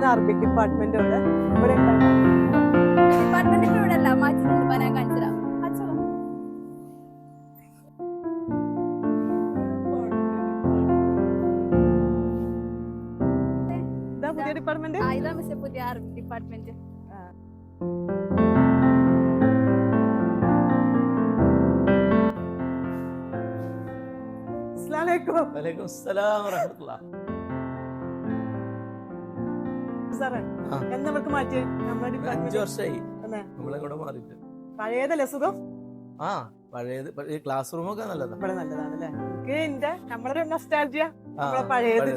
ആണ് Arabic department ഇവിടെ department ഇവിടെ അല്ല മാറ്റിട്ടുണ്ട് ഞാൻ കാണിച്ചുതരാം. പുതിയ ഡിപ്പാർട്ട്മെന്റ് ഇതാ മിസ് പുതിയ അറബിക് ഡിപ്പാർട്ട്മെന്റ്. പഴയതല്ലേ സുഖം? ക്ലാസ് റൂം ഒക്കെ നല്ലതാണല്ലേ. നമ്മളൊരു നൊസ്റ്റാൾജിയ പഴയത്.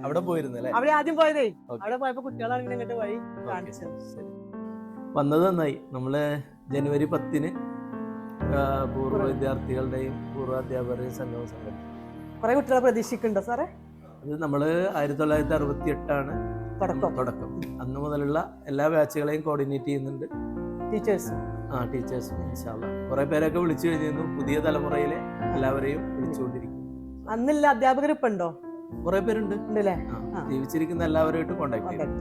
അവിടെ പോയിരുന്നല്ലേ? അവിടെ ആദ്യം പോയതേ, അവിടെ പോയപ്പോ കുട്ടികളാണ് ഇങ്ങോട്ട് വഴി കാണിച്ചത്. വന്നത് നന്നായി. നമ്മള് ജനുവരി 10-ന് പൂർവ്വ വിദ്യാർത്ഥികളുടെയും പൂർവ്വ അധ്യാപകരുടെയും സംഗമം സംഘടിപ്പിച്ചു. കുറെ കുട്ടികളെ പ്രതീക്ഷിക്കുന്നുണ്ടോ സാറേ? അത് നമ്മള് 1968 തുടക്കം. അന്ന് മുതലുള്ള എല്ലാ ബാച്ചുകളെയും കോർഡിനേറ്റ് ചെയ്യുന്നുണ്ട് ടീച്ചേഴ്സും. ഇൻഷാ അല്ലാഹ് കുറെ പേരൊക്കെ വിളിച്ചു കഴിഞ്ഞിരുന്നു. പുതിയ തലമുറയിലെ എല്ലാവരെയും വിളിച്ചുകൊണ്ടിരിക്കും. അന്നില്ല അധ്യാപകർ ഇപ്പൊ ഉണ്ടോ? കുറെ പേരുണ്ട്. ഉണ്ടല്ലേ? ജീവിച്ചിരിക്കുന്ന എല്ലാവരുമായിട്ട് കോണ്ടാക്ട് ചെയ്യും.